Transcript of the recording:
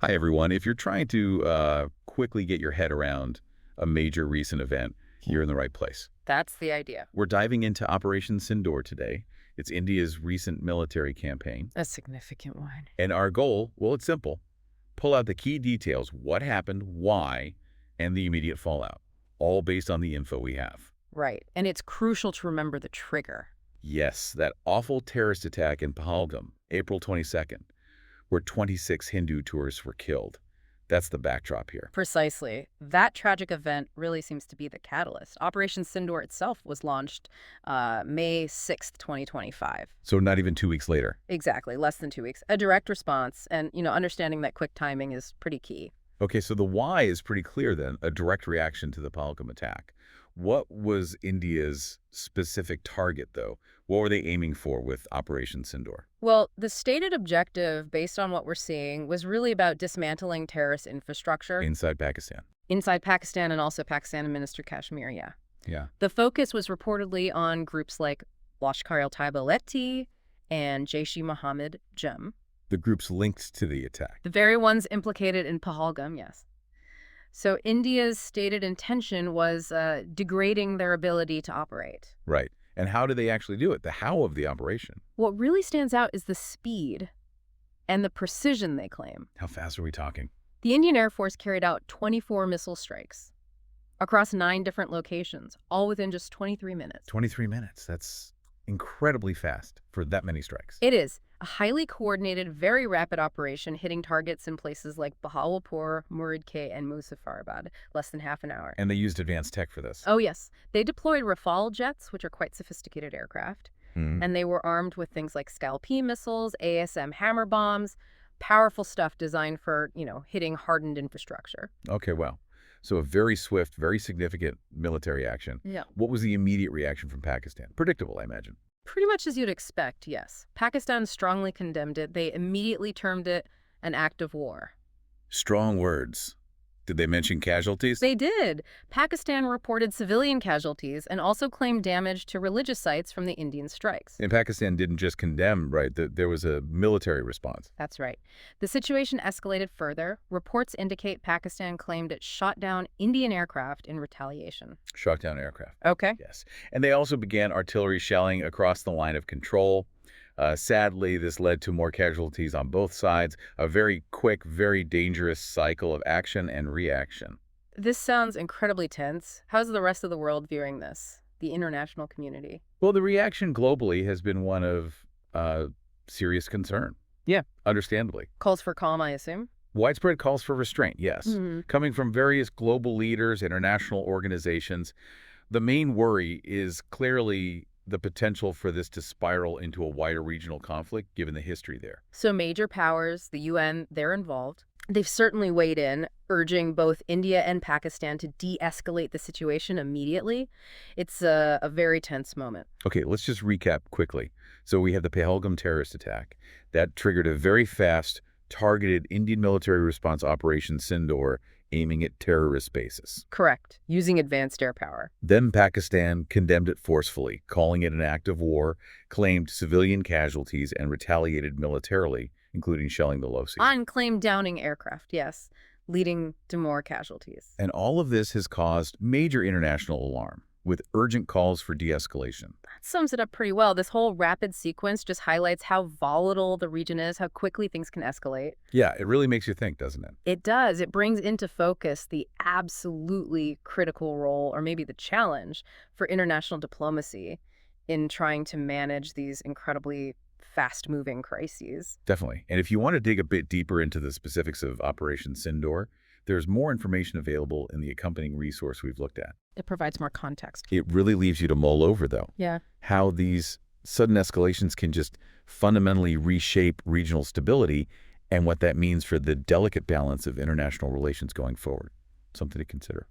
Hi, everyone. If you're trying to quickly get your head around a major recent event, you're in the right place. That's the idea. We're diving into Operation Sindoor today. It's India's recent military campaign. A significant one. And our goal, well, it's simple. Pull out the key details, what happened, why, and the immediate fallout, all based on the info we have. Right. And it's crucial to remember the trigger. Yes, that awful terrorist attack in Pahalgam, April 22nd, where 26 Hindu tourists were killed. That's the backdrop here. Precisely. That tragic event really seems to be the catalyst. Operation Sindoor itself was launched May 6th, 2025. So not even 2 weeks later. Exactly, less than 2 weeks. A direct response, and, understanding that quick timing is pretty key. Okay, so the why is pretty clear then, a direct reaction to the Pahalgam attack. What was India's specific target, though? What were they aiming for with Operation Sindoor? Well, the stated objective, based on what we're seeing, was really about dismantling terrorist infrastructure Inside Pakistan. inside Pakistan and also Pakistan administered Kashmir, yeah. Yeah. The focus was reportedly on groups like Lashkar-e-Taiba Lehti and Jaish-e-Mohammed Jem, The groups linked to the attack. the very ones implicated in Pahalgam, yes. So India's stated intention was degrading their ability to operate. Right. And how did they actually do it? The how of the operation. What really stands out is the speed and the precision they claim. How fast are we talking? The Indian Air Force carried out 24 missile strikes across 9 different locations, all within just 23 minutes. 23 minutes. That's incredibly fast for that many strikes. It is a highly coordinated, very rapid operation hitting targets in places like Bahawalpur, Muridke, and Muzaffarabad, less than half an hour. And they used advanced tech for this. Oh, yes. They deployed Rafale jets, which are quite sophisticated aircraft, Mhm. and they were armed with things like Scalp missiles, ASM hammer bombs, powerful stuff designed for, hitting hardened infrastructure. Okay, well. So a very swift, very significant military action. Yeah. What was the immediate reaction from Pakistan? Predictable, I imagine. Pretty much as you'd expect, yes. Pakistan strongly condemned it. They immediately termed it an act of war. Strong words. Did they mention casualties? They did. Pakistan reported civilian casualties and also claimed damage to religious sites from the Indian strikes. And Pakistan didn't just condemn, right? There was a military response. That's right. The situation escalated further. Reports indicate Pakistan claimed it shot down Indian aircraft in retaliation. Shot down aircraft. Okay. Yes. And they also began artillery shelling across the line of control. Sadly, this led to more casualties on both sides, a very quick, very dangerous cycle of action and reaction. This sounds incredibly tense. How's the rest of the world viewing this? The international community? Well, the reaction globally has been one of serious concern. Yeah. Understandably. Calls for calm, I assume? Widespread calls for restraint, yes. Mhm. Coming from various global leaders, international organizations. The main worry is clearly the potential for this to spiral into a wider regional conflict, given the history there. So major powers, the UN, they're involved. They've certainly weighed in, urging both India and Pakistan to de-escalate the situation immediately. It's a very tense moment. Okay, let's just recap quickly. So we have the Pahalgam terrorist attack. That triggered a very fast, targeted Indian military response operation Sindoor, aiming at terrorist bases. Correct. Using advanced air power. Then Pakistan condemned it forcefully, calling it an act of war, claimed civilian casualties, and retaliated militarily, including shelling the Losi. Unclaimed downing aircraft, yes, leading to more casualties. And all of this has caused major international alarm, with urgent calls for de-escalation. That sums it up pretty well. This whole rapid sequence just highlights how volatile the region is, how quickly things can escalate. Yeah, it really makes you think, doesn't it? It does. It brings into focus the absolutely critical role, or maybe the challenge, for international diplomacy in trying to manage these incredibly fast-moving crises. Definitely. And if you want to dig a bit deeper into the specifics of Operation Sindoor, there's more information available in the accompanying resource we've looked at. It provides more context. It really leaves you to mull over, though, Yeah. how these sudden escalations can just fundamentally reshape regional stability and what that means for the delicate balance of international relations going forward. Something to consider.